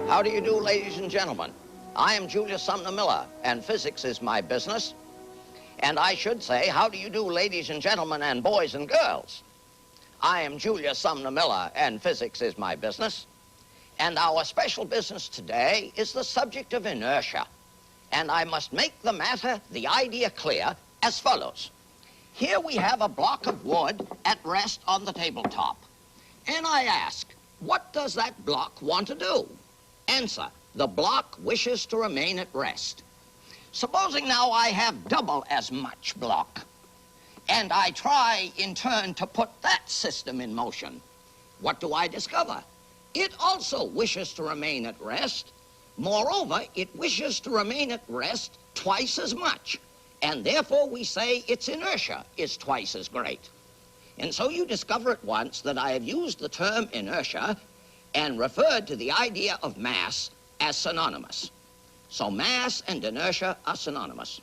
How do you do, ladies and gentlemen? I am Julius Sumner Miller, and physics is my business. And I should say, how do you do, ladies and gentlemen, and boys and girls? I am Julius Sumner Miller, and physics is my business. And our special business today is the subject of inertia. And I must make the matter, the idea clear, as follows. Here we have a block of wood at rest on the tabletop. And I ask, what does that block want to do? Answer, the block wishes to remain at rest. Supposing now I have double as much block, and I try in turn to put that system in motion. What do I discover? It also wishes to remain at rest. Moreover, it wishes to remain at rest twice as much, and therefore we say its inertia is twice as great. And so you discover at once that I have used the term inertia and referred to the idea of mass as synonymous. So mass and inertia are synonymous.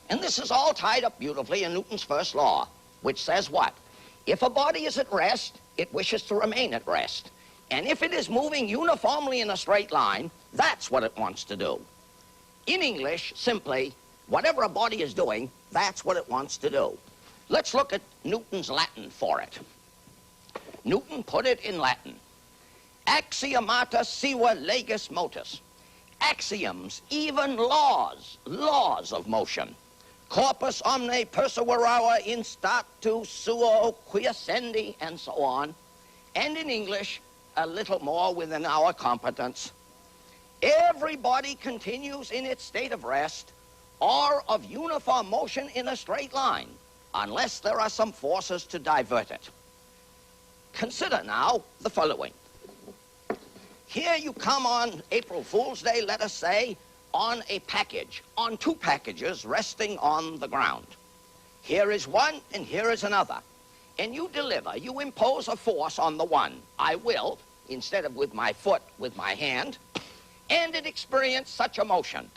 And this is all tied up beautifully in Newton's first law, which says what? If a body is at rest, it wishes to remain at rest. And if it is moving uniformly in a straight line, that's what it wants to do. In English, simply, whatever a body is doing, that's what it wants to do. Let's look at Newton's Latin for it. Newton put it in Latin. Axiomata siva legis motus. Axioms, even laws of motion. Corpus omne perseverare in statu suo quiescendi, and so on. And in English, a little more within our competence. Every body continues in its state of rest or of uniform motion in a straight line, unless there are some forces to divert it. Consider now the following. Here you come on April Fool's Day, let us say, on a package, on two packages resting on the ground. Here is one and here is another. And you deliver, you impose a force on the one. I will, instead of with my foot, with my hand, and it experienced such a motion.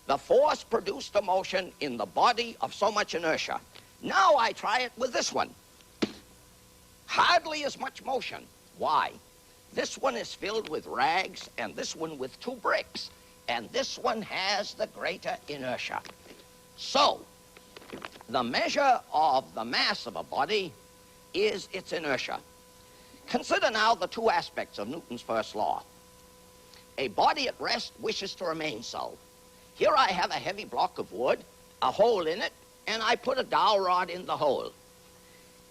The force produced a motion in the body of so much inertia. Now I try it with this one. Hardly as much motion. Why? This one is filled with rags, and this one with two bricks, and this one has the greater inertia. So, the measure of the mass of a body is its inertia. Consider now the two aspects of Newton's first law. A body at rest wishes to remain so. Here I have a heavy block of wood, a hole in it, and I put a dowel rod in the hole.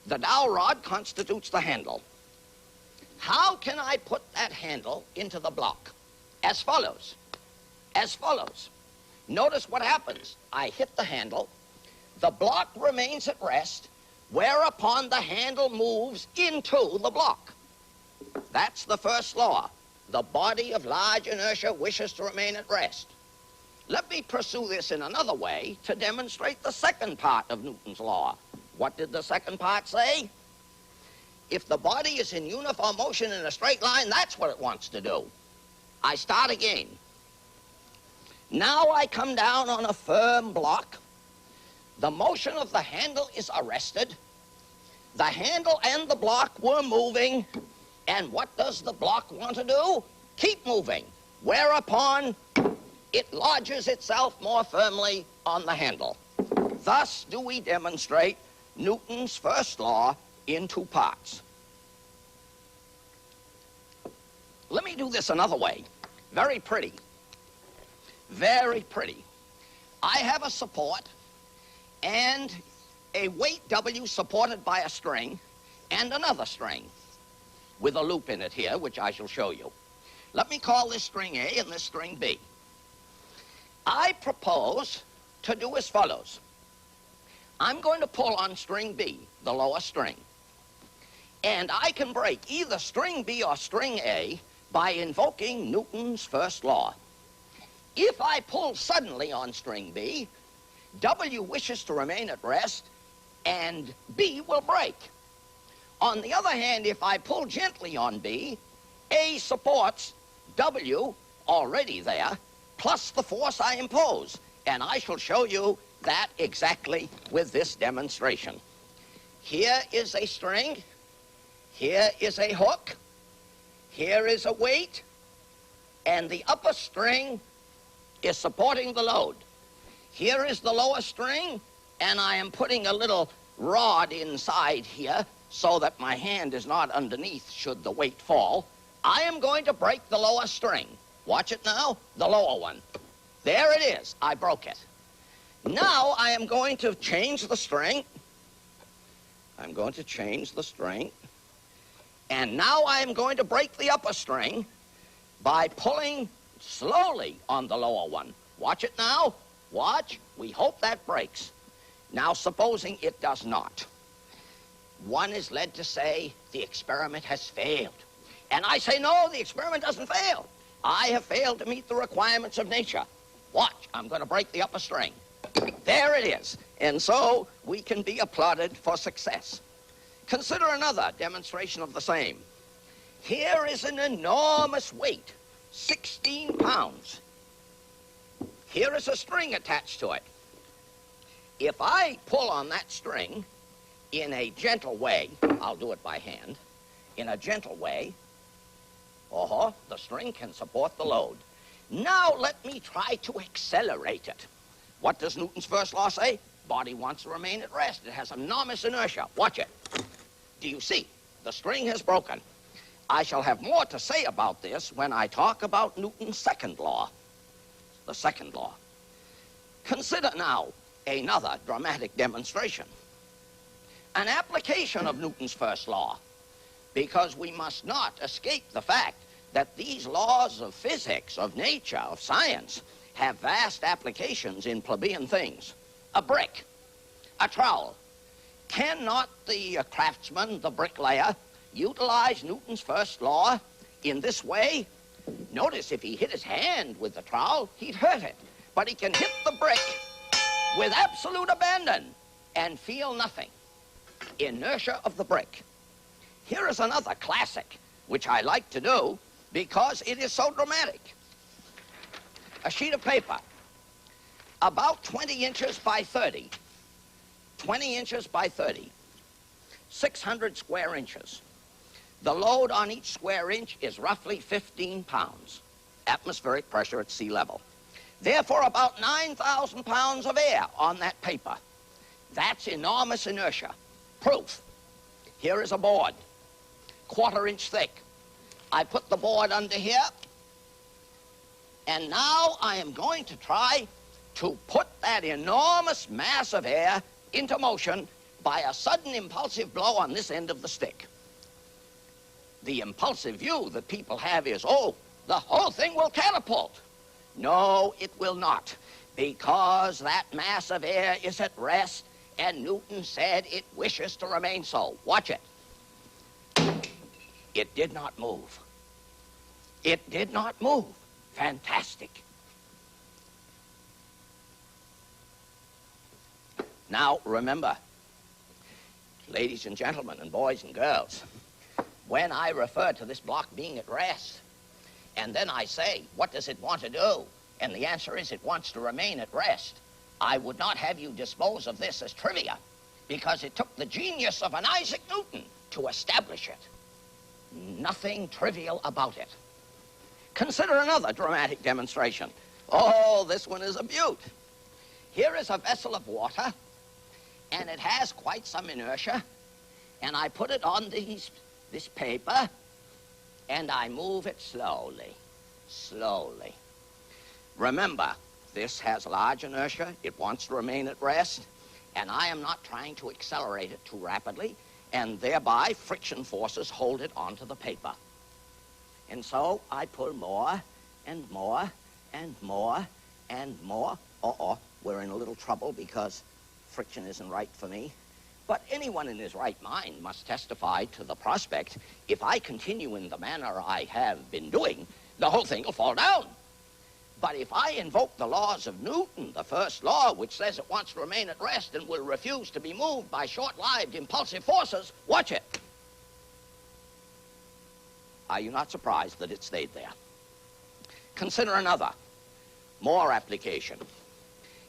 The dowel rod constitutes the handle. How can I put that handle into the block? As follows. As follows. Notice what happens. I hit the handle. The block remains at rest, whereupon the handle moves into the block. That's the first law. The body of large inertia wishes to remain at rest. Let me pursue this in another way to demonstrate the second part of Newton's law. What did the second part say? If the body is in uniform motion in a straight line, that's what it wants to do. I start again. Now I come down on a firm block. The motion of the handle is arrested. The handle and the block were moving. And what does the block want to do? Keep moving. Whereupon it lodges itself more firmly on the handle. Thus do we demonstrate Newton's first law in two parts. Let me do this another way. Very pretty. Very pretty. I have a support and a weight W supported by a string and another string with a loop in it here, which I shall show you. Let me call this string A and this string B. I propose to do as follows. I'm going to pull on string B, the lower string. And I can break either string B or string A by invoking Newton's first law. If I pull suddenly on string B, W wishes to remain at rest, and B will break. On the other hand, if I pull gently on B, A supports W, already there, plus the force I impose. And I shall show you that exactly with this demonstration. Here is a string. Here is a hook. Here is a weight. and the upper string is supporting the load. Here is the lower string, and I am putting a little rod inside here so that my hand is not underneath should the weight fall. I am going to break the lower string. Watch it now, the lower one. There it is, I broke it. Now I am going to change the string. I'm going to change the string. And now I am going to break the upper string by pulling slowly on the lower one. Watch it now. Watch. We hope that breaks. Now, supposing it does not. One is led to say the experiment has failed. And I say, no, the experiment doesn't fail. I have failed to meet the requirements of nature. Watch. I'm going to break the upper string. There it is. And so we can be applauded for success. Consider another demonstration of the same. Here is an enormous weight, 16 pounds. Here is a string attached to it. If I pull on that string in a gentle way, I'll do it by hand, in a gentle way, the string can support the load. Now let me try to accelerate it. What does Newton's first law say? Body wants to remain at rest. It has enormous inertia. Watch it. Do you see? The string has broken. I shall have more to say about this when I talk about Newton's second law. The second law. Consider now another dramatic demonstration. An application of Newton's first law, because we must not escape the fact that these laws of physics, of nature, of science, have vast applications in plebeian things. A brick, a trowel. Cannot the craftsman, the bricklayer, utilize Newton's first law in this way? Notice if he hit his hand with the trowel, he'd hurt it. But he can hit the brick with absolute abandon and feel nothing. Inertia of the brick. Here is another classic, which I like to do because it is so dramatic. A sheet of paper, about 20 inches by 30. 20 inches by 30. 600 square inches. The load on each square inch is roughly 15 pounds. Atmospheric pressure at sea level. Therefore, about 9,000 pounds of air on that paper. That's enormous inertia. Proof. Here is a board, 1/4 inch thick. I put the board under here, and now I am going to try to put that enormous mass of air into motion by a sudden impulsive blow on this end of the stick. The impulsive view that people have is, oh, the whole thing will catapult. No, it will not, because that mass of air is at rest, and Newton said it wishes to remain so. Watch it. It did not move. It did not move. Fantastic. Now, remember, ladies and gentlemen and boys and girls, when I refer to this block being at rest, and then I say, what does it want to do? And the answer is it wants to remain at rest. I would not have you dispose of this as trivia, because it took the genius of an Isaac Newton to establish it. Nothing trivial about it. Consider another dramatic demonstration. Oh, this one is a beaut. Here is a vessel of water, and it has quite some inertia, and I put it on this paper, and I move it slowly, slowly. Remember, this has large inertia. It wants to remain at rest, and I am not trying to accelerate it too rapidly, and thereby friction forces hold it onto the paper. And so I pull more and more and more and more. We're in a little trouble because friction isn't right for me. But anyone in his right mind must testify to the prospect, if I continue in the manner I have been doing, the whole thing will fall down. But if I invoke the laws of Newton, the first law, which says it wants to remain at rest and will refuse to be moved by short-lived impulsive forces, watch it. Are you not surprised that it stayed there? Consider another, more application.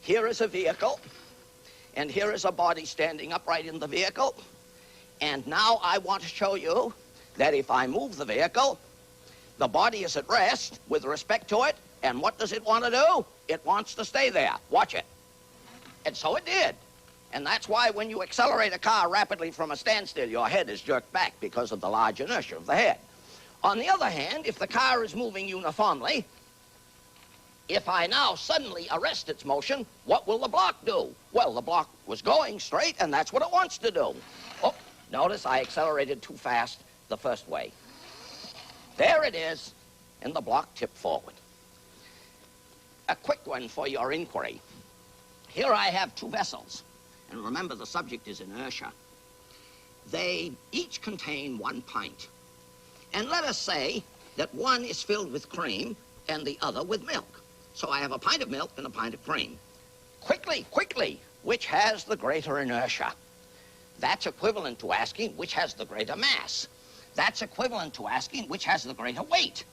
Here is a vehicle, and here is a body standing upright in the vehicle. And now I want to show you that if I move the vehicle, The body is at rest with respect to it, and what does it want to do? It wants to stay there. Watch it. And so it did. And that's why when you accelerate a car rapidly from a standstill, your head is jerked back because of the large inertia of the head. On the other hand, if the car is moving uniformly, if I now suddenly arrest its motion, what will the block do? Well, the block was going straight, and that's what it wants to do. Oh, notice I accelerated too fast the first way. There it is, and the block tipped forward. A quick one for your inquiry. Here I have two vessels, and remember the subject is inertia. They each contain 1 pint. And let us say that one is filled with cream and the other with milk. So I have a pint of milk and a pint of cream. Quickly, quickly, which has the greater inertia? That's equivalent to asking which has the greater mass. That's equivalent to asking which has the greater weight.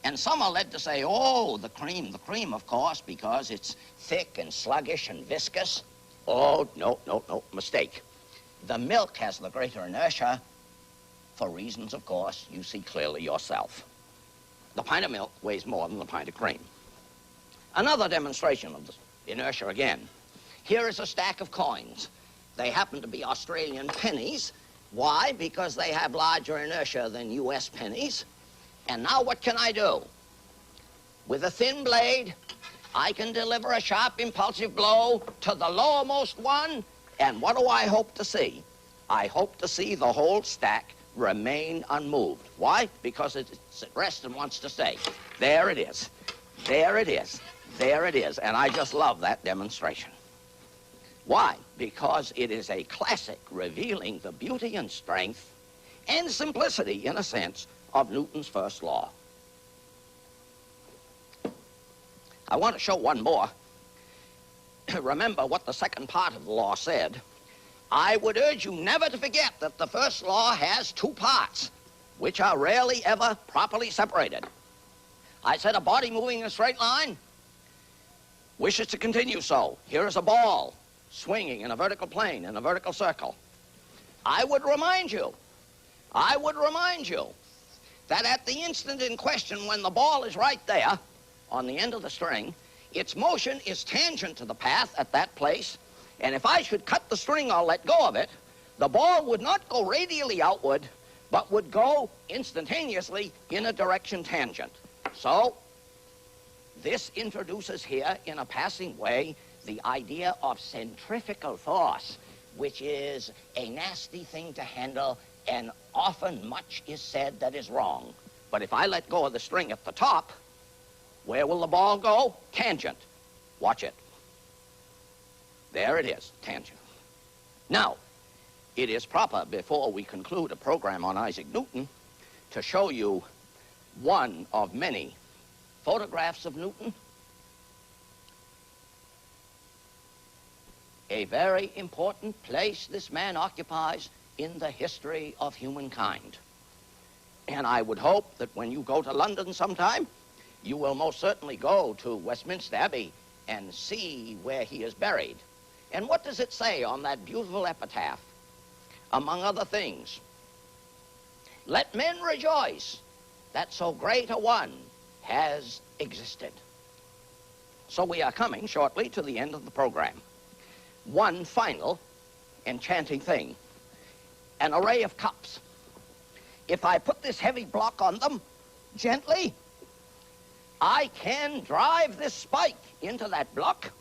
And some are led to say, oh, the cream, of course, because it's thick and sluggish and viscous. Oh, no, mistake. The milk has the greater inertia for reasons, of course, you see clearly yourself. The pint of milk weighs more than the pint of cream. Another demonstration of the inertia again. Here is a stack of coins. They happen to be Australian pennies. Why? Because they have larger inertia than U.S. pennies. And now what can I do? With a thin blade, I can deliver a sharp, impulsive blow to the lowermost one. And what do I hope to see? I hope to see the whole stack remain unmoved. Why? Because it's at rest and wants to stay. There it is. There it is. There it is. And I just love that demonstration. Why? Because it is a classic revealing the beauty and strength and simplicity, in a sense, of Newton's first law. I want to show one more. Remember what the second part of the law said. I would urge you never to forget that the first law has 2 parts, which are rarely ever properly separated. I said a body moving in a straight line wishes to continue so. Here is a ball swinging in a vertical plane, in a vertical circle. I would remind you that at the instant in question when the ball is right there on the end of the string, its motion is tangent to the path at that place, and if I should cut the string or let go of it, the ball would not go radially outward, but would go instantaneously in a direction tangent. So, this introduces here in a passing way the idea of centrifugal force, which is a nasty thing to handle, and often much is said that is wrong. But if I let go of the string at the top, where will the ball go? Tangent. Watch it. There it is, tangent. Now, it is proper, before we conclude a program on Isaac Newton, to show you one of many photographs of Newton. A very important place this man occupies in the history of humankind. And I would hope that when you go to London sometime, you will most certainly go to Westminster Abbey and see where he is buried. And what does it say on that beautiful epitaph? Among other things, let men rejoice that so great a one has existed. So we are coming shortly to the end of the program. One final enchanting thing, an array of cups. If I put this heavy block on them gently, I can drive this spike into that block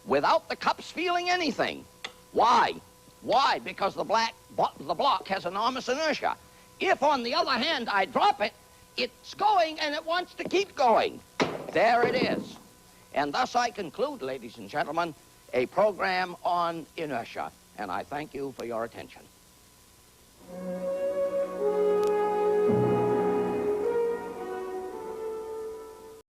without the cups feeling anything. Why? Why? Because the block has enormous inertia. If, on the other hand, I drop it, it's going and it wants to keep going. There it is. And thus I conclude, ladies and gentlemen, a program on inertia. And I thank you for your attention.